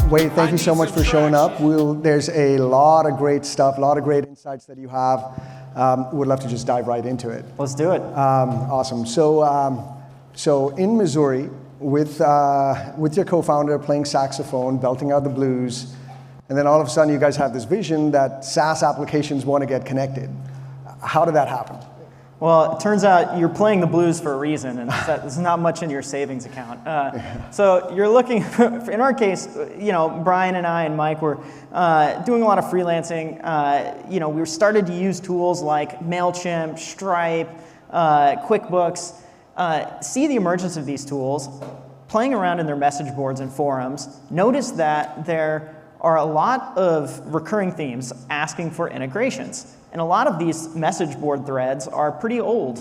Wade, thank you so much for showing up. There's a lot of great stuff, a lot of great insights that you have. Would love to just dive right into it. Let's do it. Awesome. So in Missouri, with your co-founder playing saxophone, belting out the blues, and then all of a sudden you guys have this vision that SaaS applications want to get connected. How did that happen? Well, it turns out you're playing the blues for a reason, and there's not much in your savings account. So you're looking, in our case, Brian and I and Mike were doing a lot of freelancing. We started to use tools like MailChimp, Stripe, QuickBooks, see the emergence of these tools, playing around in their message boards and forums, notice that there are a lot of recurring themes asking for integrations. And a lot of these message board threads are pretty old,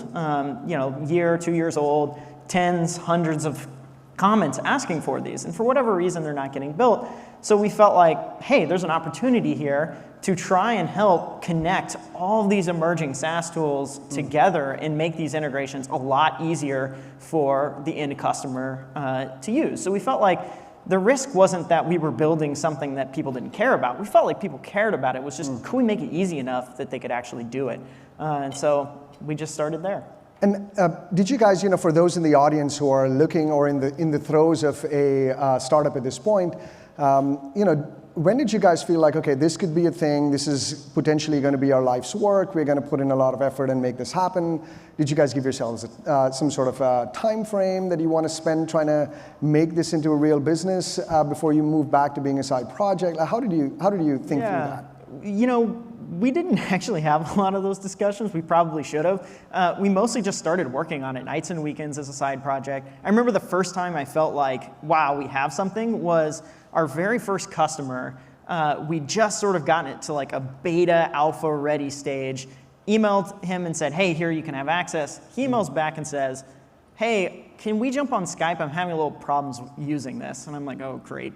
year, 2 years old, tens, hundreds of comments asking for these. And for whatever reason, they're not getting built. So we felt like, hey, there's an opportunity here to try and help connect all of these emerging SaaS tools together and make these integrations a lot easier for the end customer to use. So we felt like the risk wasn't that we were building something that people didn't care about. We felt like people cared about it. It was just, could we make it easy enough that they could actually do it? And so we just started there. And did you guys, for those in the audience who are looking or in the throes of a startup at this point, when did you guys feel like, okay, this could be a thing, this is potentially going to be our life's work, we're going to put in a lot of effort and make this happen? Did you guys give yourselves some sort of a time frame that you want to spend trying to make this into a real business before you move back to being a side project? How did you think through that? We didn't actually have a lot of those discussions. We probably should have. We mostly just started working on it nights and weekends as a side project. I remember the first time I felt like, wow, we have something, was our very first customer. We just sort of gotten it to like a beta alpha ready stage, emailed him and said, hey, here you can have access. He emails back and says, hey, can we jump on Skype? I'm having a little problems using this. And I'm like, oh, great.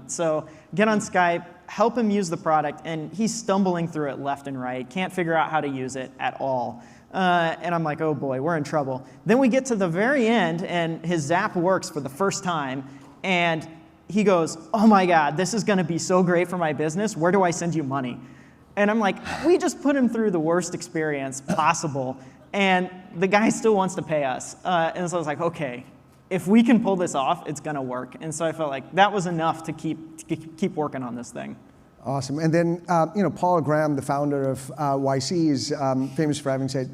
So get on Skype, help him use the product, and he's stumbling through it left and right, can't figure out how to use it at all. And I'm like, oh boy, we're in trouble. Then we get to the very end, and his Zap works for the first time, and he goes, oh my God, this is gonna be so great for my business. Where do I send you money? And I'm like, we just put him through the worst experience possible, and the guy still wants to pay us. And so I was like, okay, if we can pull this off, it's gonna work. And so I felt like that was enough to keep working on this thing. Awesome. And then, Paul Graham, the founder of YC, is famous for having said,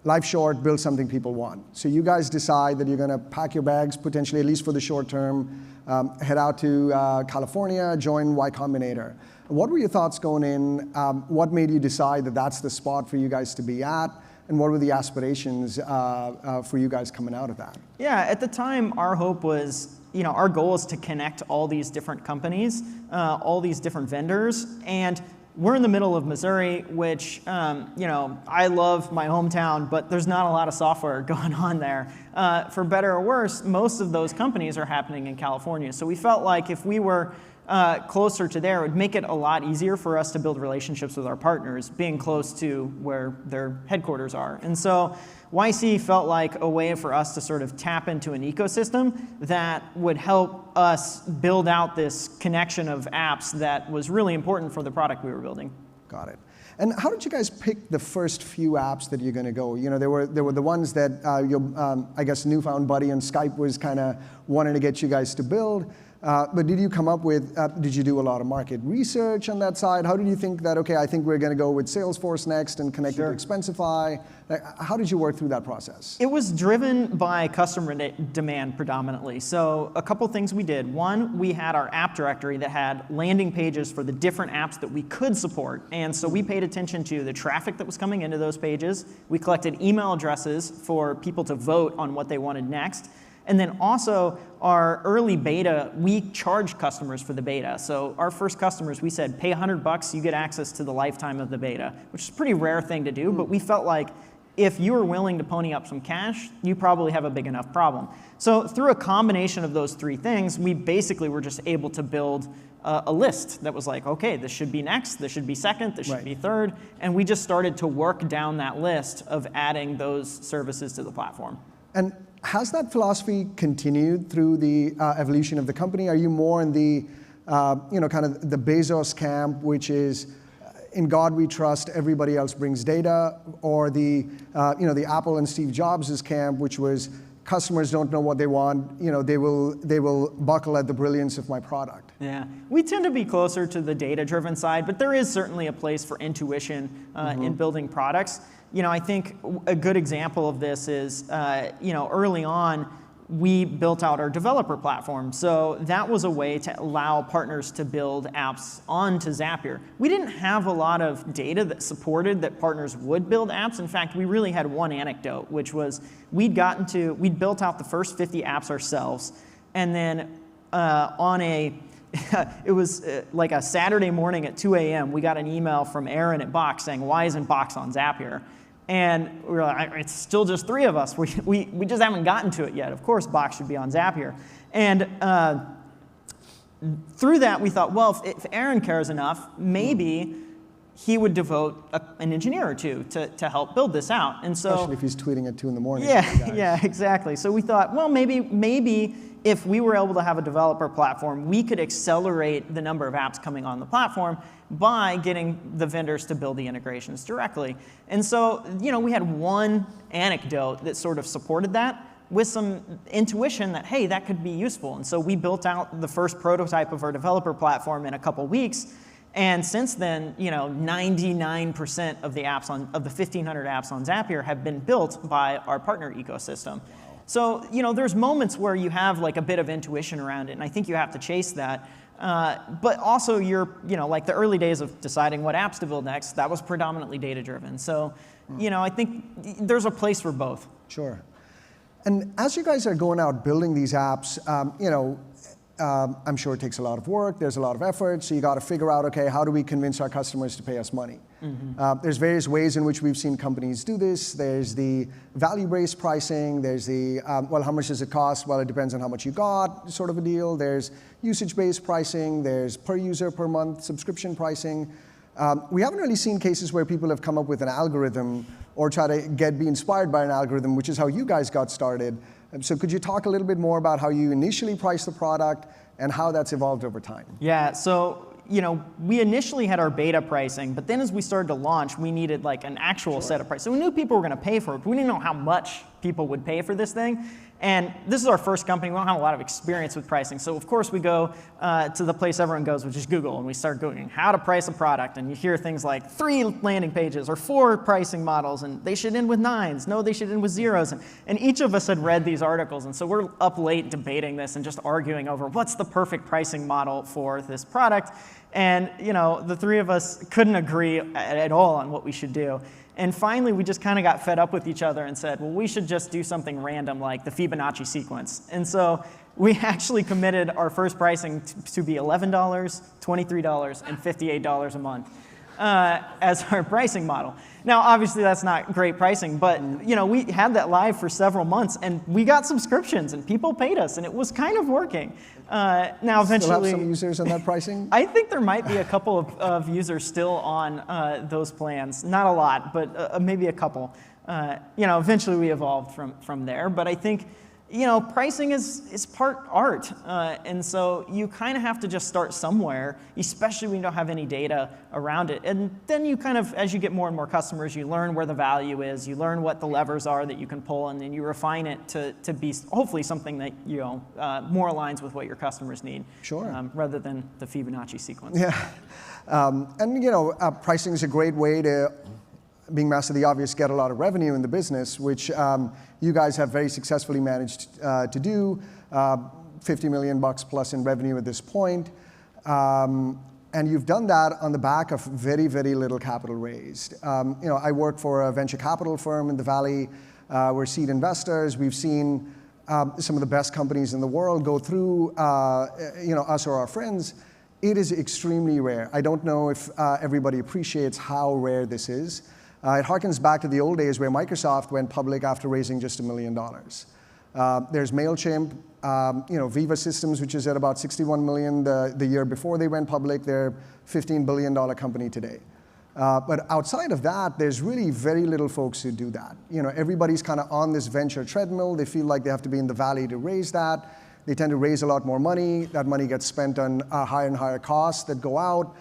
life's short, build something people want. So you guys decide that you're gonna pack your bags, potentially, at least for the short term, head out to California, join Y Combinator. What were your thoughts going in? What made you decide that that's the spot for you guys to be at? And what were the aspirations for you guys coming out of that? Yeah, at the time, our hope was, our goal is to connect all these different companies, all these different vendors, and we're in the middle of Missouri, which, I love my hometown, but there's not a lot of software going on there. For better or worse, most of those companies are happening in California. So we felt like if we were closer to there, it would make it a lot easier for us to build relationships with our partners, being close to where their headquarters are. And so YC felt like a way for us to sort of tap into an ecosystem that would help us build out this connection of apps that was really important for the product we were building. Got it. And how did you guys pick the first few apps that you're going to go? There were the ones that your, I guess, newfound buddy on Skype was kind of wanting to get you guys to build. But did you come up with, did you do a lot of market research on that side? How did you think that, okay, I think we're going to go with Salesforce next and connect it to Expensify? How did you work through that process? It was driven by customer demand predominantly. So a couple things we did. One, we had our app directory that had landing pages for the different apps that we could support. And so we paid attention to the traffic that was coming into those pages. We collected email addresses for people to vote on what they wanted next. And then also, our early beta, we charged customers for the beta. So our first customers, we said, pay $100, you get access to the lifetime of the beta, which is a pretty rare thing to do, but we felt like if you were willing to pony up some cash, you probably have a big enough problem. So through a combination of those three things, we basically were just able to build a list that was like, okay, this should be next, this should be second, this should be third, and we just started to work down that list of adding those services to the platform. And has that philosophy continued through the evolution of the company? Are you more in the kind of the Bezos camp, which is in God we trust, everybody else brings data, or the Apple and Steve Jobs' camp, which was customers don't know what they want, they will buckle at the brilliance of my product. Yeah, we tend to be closer to the data-driven side, but there is certainly a place for intuition in building products. I think a good example of this is, early on, we built out our developer platform. So that was a way to allow partners to build apps onto Zapier. We didn't have a lot of data that supported that partners would build apps. In fact, we really had one anecdote, which was we'd built out the first 50 apps ourselves, and then it was like a Saturday morning at 2 a.m., we got an email from Aaron at Box saying, why isn't Box on Zapier? And we were like, it's still just 3 of us. We just haven't gotten to it yet. Of course, Box should be on Zapier. And through that, we thought, well, if Aaron cares enough, maybe he would devote an engineer or two to help build this out. And so, especially if he's tweeting at 2 in the morning. Yeah, exactly. So we thought, well, maybe if we were able to have a developer platform, we could accelerate the number of apps coming on the platform by getting the vendors to build the integrations directly. And so, we had one anecdote that sort of supported that with some intuition that, hey, that could be useful. And so we built out the first prototype of our developer platform in a couple weeks. And since then, 99% of the apps of the 1,500 apps on Zapier have been built by our partner ecosystem. So, there's moments where you have like a bit of intuition around it, and I think you have to chase that. But also you're, like the early days of deciding what apps to build next, that was predominantly data-driven. So, I think there's a place for both. Sure. And as you guys are going out building these apps, I'm sure it takes a lot of work, there's a lot of effort, so you got to figure out, okay, how do we convince our customers to pay us money? There's various ways in which we've seen companies do this. There's the value-based pricing, there's the, how much does it cost? Well, it depends on how much you got, sort of a deal. There's usage-based pricing, there's per user per month subscription pricing. We haven't really seen cases where people have come up with an algorithm or try to be inspired by an algorithm, which is how you guys got started. So could you talk a little bit more about how you initially priced the product and how that's evolved over time? Yeah, so we initially had our beta pricing, but then as we started to launch, we needed like an actual set of price. So we knew people were going to pay for it, but we didn't know how much people would pay for this thing. And this is our first company. We don't have a lot of experience with pricing. So of course we go to the place everyone goes, which is Google, and we start Googling how to price a product. And you hear things like 3 landing pages or 4 pricing models, and they should end with 9s. No, they should end with 0s. And each of us had read these articles. And so we're up late debating this and just arguing over what's the perfect pricing model for this product. And the 3 of us couldn't agree at all on what we should do. And finally, we just kind of got fed up with each other and said, well, we should just do something random like the Fibonacci sequence. And so we actually committed our first pricing to be $11, $23, and $58 a month as our pricing model. Now, obviously, that's not great pricing, but we had that live for several months, and we got subscriptions, and people paid us, and it was kind of working. Now, eventually, still have some users on that pricing? I think there might be a couple of users still on those plans. Not a lot, but maybe a couple. Eventually we evolved from there. But I think, pricing is part art. And so you kind of have to just start somewhere, especially when you don't have any data around it. And then you kind of, as you get more and more customers, you learn where the value is, you learn what the levers are that you can pull, and then you refine it to be hopefully something that, more aligns with what your customers need. Sure. Rather than the Fibonacci sequence. Yeah. Pricing is a great way to, being master of the obvious, get a lot of revenue in the business, which you guys have very successfully managed to do, $50 million plus in revenue at this point. And you've done that on the back of very, very little capital raised. I work for a venture capital firm in the Valley. We're seed investors. We've seen some of the best companies in the world go through us or our friends. It is extremely rare. I don't know if everybody appreciates how rare this is. It harkens back to the old days where Microsoft went public after raising just $1 million. There's MailChimp, Viva Systems, which is at about 61 million the year before they went public. They're a $15 billion company today. But outside of that, there's really very little folks who do that. Everybody's kind of on this venture treadmill. They feel like they have to be in the Valley to raise that. They tend to raise a lot more money. That money gets spent on higher and higher costs that go out.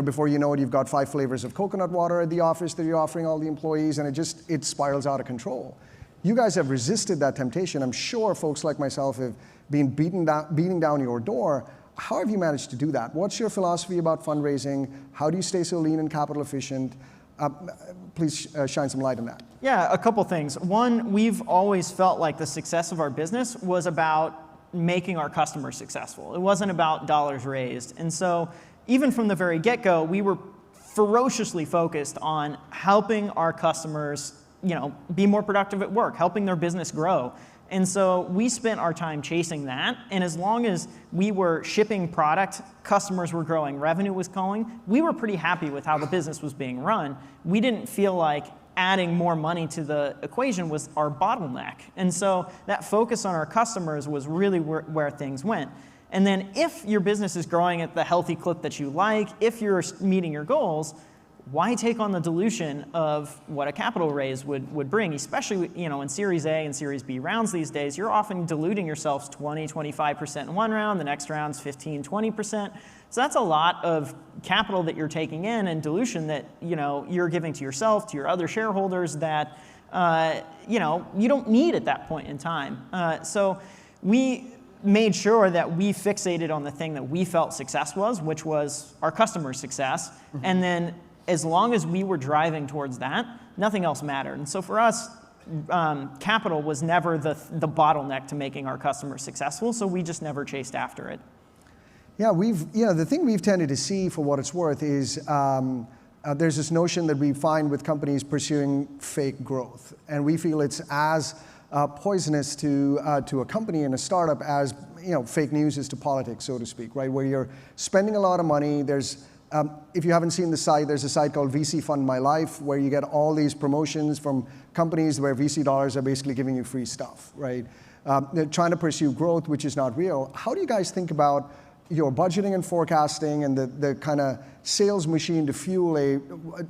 Before you know it, you've got 5 flavors of coconut water at the office that you're offering all the employees, and it spirals out of control. You guys have resisted that temptation. I'm sure folks like myself have been beating down your door. How have you managed to do that? What's your philosophy about fundraising? How do you stay so lean and capital efficient? Please shine some light on that. Yeah, a couple things. One, we've always felt like the success of our business was about making our customers successful. It wasn't about dollars raised. And so even from the very get-go, we were ferociously focused on helping our customers, be more productive at work, helping their business grow. And so we spent our time chasing that, and as long as we were shipping product, customers were growing, revenue was going, we were pretty happy with how the business was being run. We didn't feel like adding more money to the equation was our bottleneck. And so that focus on our customers was really where things went. And then if your business is growing at the healthy clip that you like, if you're meeting your goals, why take on the dilution of what a capital raise would bring, especially in Series A and Series B rounds these days? You're often diluting yourselves 20, 25% in one round, the next round's 15, 20%. So that's a lot of capital that you're taking in and dilution that you're giving to yourself, to your other shareholders that you don't need at that point in time. So we made sure that we fixated on the thing that we felt success was, which was our customer success, and then as long as we were driving towards that, nothing else mattered. And so for us, capital was never the bottleneck to making our customers successful, so we just never chased after it. Yeah, the thing we've tended to see, for what it's worth, is there's this notion that we find with companies pursuing fake growth, and we feel it's as poisonous to a company and a startup as fake news is to politics, so to speak, right? Where you're spending a lot of money. If you haven't seen the site, there's a site called VC Fund My Life, where you get all these promotions from companies where VC dollars are basically giving you free stuff, right? They're trying to pursue growth, which is not real. How do you guys think about your budgeting and forecasting and the kind of sales machine to fuel a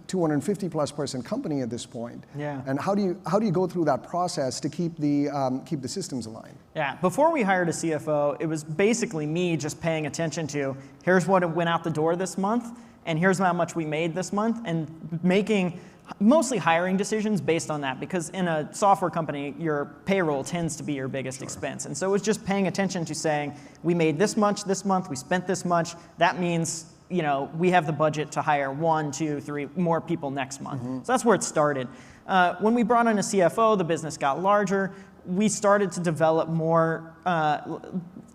250 plus person company at this point? Yeah. And how do you go through that process to keep the systems aligned? Yeah. Before we hired a CFO, it was basically me just paying attention to here's what went out the door this month, and here's how much we made this month, and making mostly hiring decisions based on that, because in a software company, your payroll tends to be your biggest expense. And so it was just paying attention to saying, we made this much this month, we spent this much. That means, we have the budget to hire 1, 2, 3 more people next month. Mm-hmm. So that's where it started. When we brought in a CFO, the business got larger. We started to develop more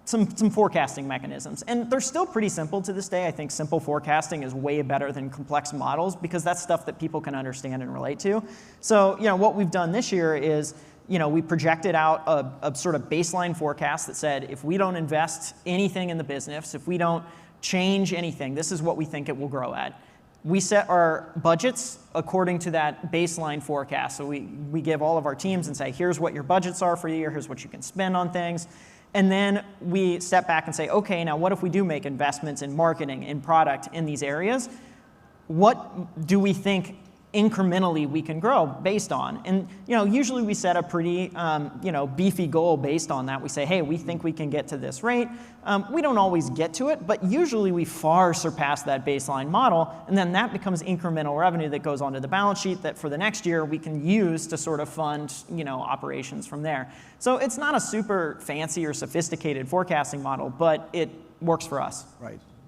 some forecasting mechanisms. And they're still pretty simple to this day. I think simple forecasting is way better than complex models, because that's stuff that people can understand and relate to. So, what we've done this year is, we projected out a sort of baseline forecast that said, if we don't invest anything in the business, if we don't change anything, this is what we think it will grow at. We set our budgets according to that baseline forecast. So we give all of our teams and say, here's what your budgets are for the year, here's what you can spend on things. And then we step back and say, okay, now what if we do make investments in marketing, in product, in these areas? What do we think incrementally we can grow based on? And usually we set a pretty beefy goal based on that. We say, hey, we think we can get to this rate. We don't always get to it, but usually we far surpass that baseline model, and then that becomes incremental revenue that goes onto the balance sheet that for the next year we can use to sort of fund operations from there. So it's not a super fancy or sophisticated forecasting model, but it works for us.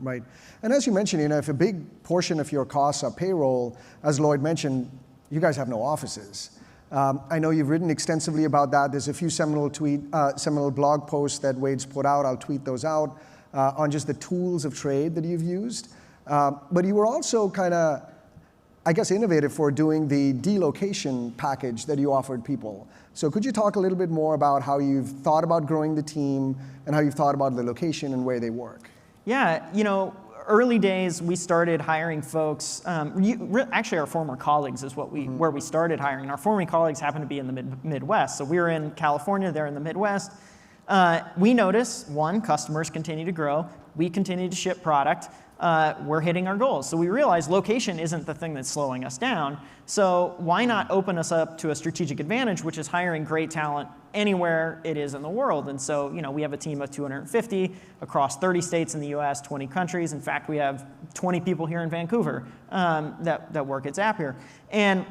Right. And as you mentioned, if a big portion of your costs are payroll, as Lloyd mentioned, you guys have no offices. I know you've written extensively about that. There's a few seminal blog posts that Wade's put out. I'll tweet those out on just the tools of trade that you've used. But you were also kind of, I guess, innovative for doing the delocation package that you offered people. So could you talk a little bit more about how you've thought about growing the team and how you've thought about the location and where they work? Yeah, early days we started hiring folks. Actually, our former colleagues is where we started hiring. Our former colleagues happen to be in the Midwest. So we were in California, they're in the Midwest. we notice, one, customers continue to grow, we continue to ship product, we're hitting our goals. So we realize location isn't the thing that's slowing us down. So why not open us up to a strategic advantage, which is hiring great talent anywhere it is in the world? And so, we have a team of 250 across 30 states in the US, 20 countries. In fact, we have 20 people here in Vancouver that work at Zapier. And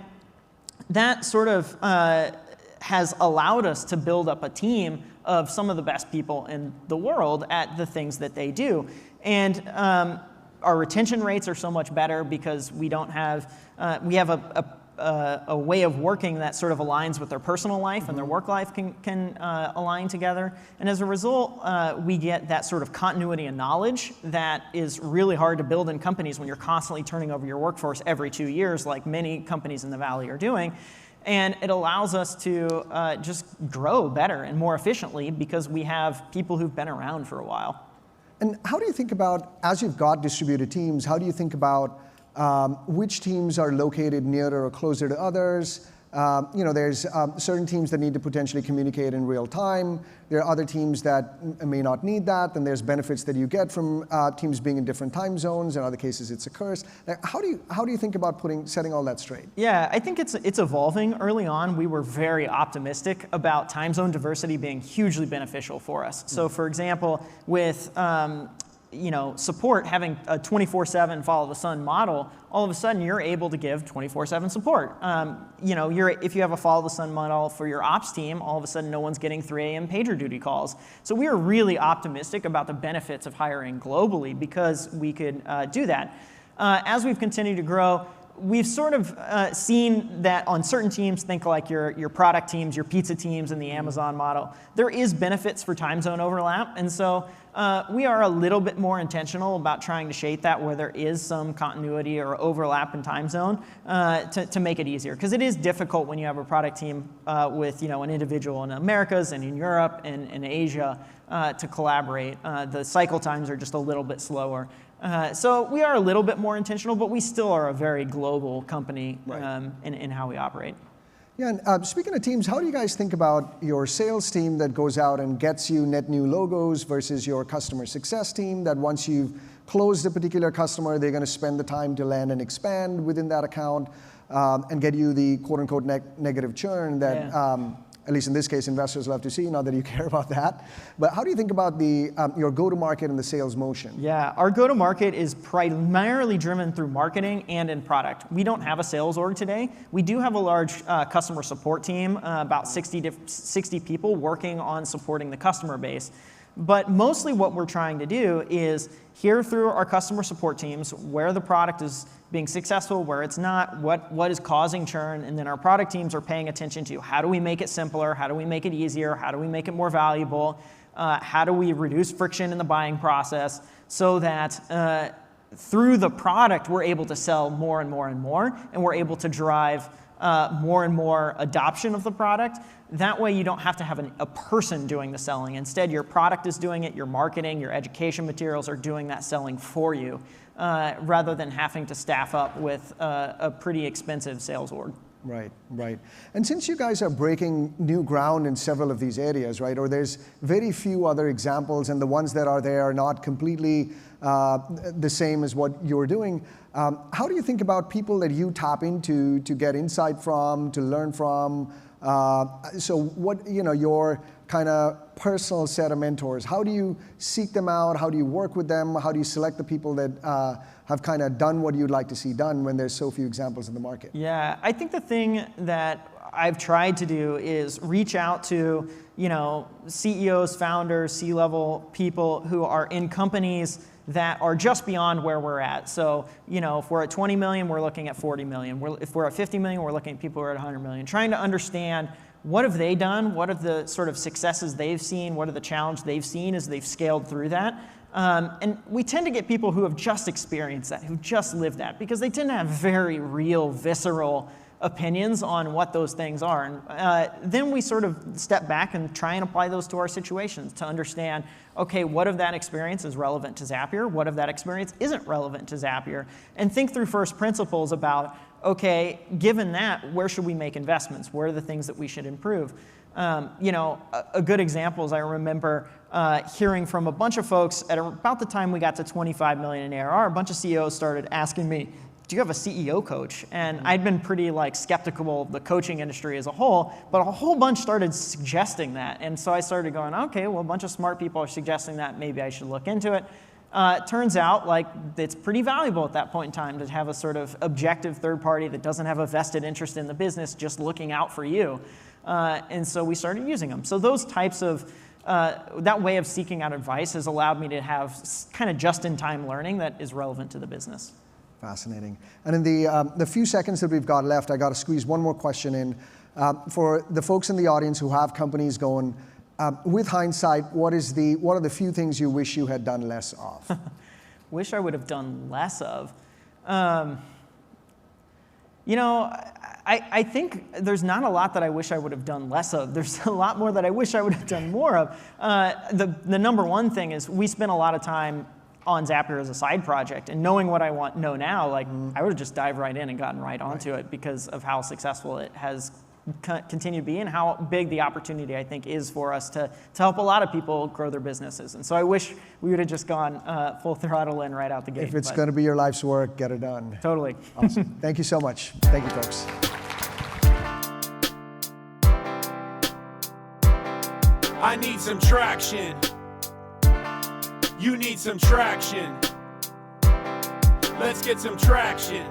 that sort of has allowed us to build up a team of some of the best people in the world at the things that they do. And our retention rates are so much better because we don't have, we have a way of working that sort of aligns with their personal life and their work life can align together. And as a result, we get that sort of continuity of knowledge that is really hard to build in companies when you're constantly turning over your workforce every 2 years, like many companies in the Valley are doing. And it allows us to just grow better and more efficiently because we have people who've been around for a while. And how do you think about, as you've got distributed teams, how do you think about which teams are located nearer or closer to others? There's certain teams that need to potentially communicate in real time. There are other teams that may not need that. And there's benefits that you get from teams being in different time zones. In other cases, it's a curse. How do you think about setting all that straight? Yeah, I think it's evolving. Early on, we were very optimistic about time zone diversity being hugely beneficial for us. So, for example, with support, having a 24/7 follow the sun model, all of a sudden you're able to give 24/7 support. If you have a follow the sun model for your ops team, all of a sudden no one's getting 3 a.m. pager duty calls. So we are really optimistic about the benefits of hiring globally because we could do that. As we've continued to grow, we've sort of seen that on certain teams, think like your product teams, your pizza teams in the Amazon model, there is benefits for time zone overlap. And so we are a little bit more intentional about trying to shape that where there is some continuity or overlap in time zone to make it easier. Because it is difficult when you have a product team with an individual in the Americas and in Europe and in Asia to collaborate. The cycle times are just a little bit slower. So we are a little bit more intentional, but we still are a very global company in how we operate. Yeah, and speaking of teams, how do you guys think about your sales team that goes out and gets you net new logos versus your customer success team that once you've closed a particular customer, they're going to spend the time to land and expand within that account and get you the quote-unquote negative churn that at least in this case, investors love to see, not that you care about that. But how do you think about your go-to-market and the sales motion? Yeah, our go-to-market is primarily driven through marketing and in product. We don't have a sales org today. We do have a large customer support team, about 60 people working on supporting the customer base. But mostly what we're trying to do is hear through our customer support teams where the product is being successful, where it's not, what is causing churn, and then our product teams are paying attention to how do we make it simpler, how do we make it easier, how do we make it more valuable, how do we reduce friction in the buying process so that through the product we're able to sell more and more and more, and we're able to drive more and more adoption of the product. That way you don't have to have a person doing the selling. Instead, your product is doing it, your marketing, your education materials are doing that selling for you, rather than having to staff up with a pretty expensive sales org. Right, right. And since you guys are breaking new ground in several of these areas, right, or there's very few other examples, and the ones that are there are not completely the same as what you're doing, how do you think about people that you tap into to get insight from, to learn from? So what, your kind of personal set of mentors, how do you seek them out? How do you work with them? How do you select the people that have kind of done what you'd like to see done when there's so few examples in the market? Yeah, I think the thing that I've tried to do is reach out to, CEOs, founders, C-level people who are in companies that are just beyond where we're at. So, if we're at 20 million, we're looking at 40 million. If we're at 50 million, we're looking at people who are at 100 million. Trying to understand what have they done, what are the sort of successes they've seen, what are the challenges they've seen as they've scaled through that. And we tend to get people who have just experienced that, who just lived that, because they tend to have very real, visceral opinions on what those things are. And then we sort of step back and try and apply those to our situations to understand, okay, what of that experience is relevant to Zapier? What of that experience isn't relevant to Zapier? And think through first principles about, okay, given that, where should we make investments? Where are the things that we should improve? A good example is I remember hearing from a bunch of folks at about the time we got to 25 million in ARR, a bunch of CEOs started asking me, do you have a CEO coach? And I'd been pretty skeptical of the coaching industry as a whole, but a whole bunch started suggesting that. And so I started going, okay, well, a bunch of smart people are suggesting that, maybe I should look into it. Turns out it's pretty valuable at that point in time to have a sort of objective third party that doesn't have a vested interest in the business, just looking out for you. And so we started using them. So those types of, that way of seeking out advice has allowed me to have kind of just-in-time learning that is relevant to the business. Fascinating. And in the few seconds that we've got left, I got to squeeze one more question in. For the folks in the audience who have companies going, with hindsight, what are the few things you wish you had done less of? Wish I would have done less of. I think there's not a lot that I wish I would have done less of. There's a lot more that I wish I would have done more of. The number one thing is we spent a lot of time on Zapier as a side project, and knowing what I know now, I would have just dived right in and gotten right onto it because of how successful it has continued to be and how big the opportunity I think is for us to help a lot of people grow their businesses. And so I wish we would have just gone full throttle in right out the gate. If it's going to be your life's work, get it done. Totally. Awesome. Thank you so much. Thank you, folks. I need some traction. You need some traction. Let's get some traction.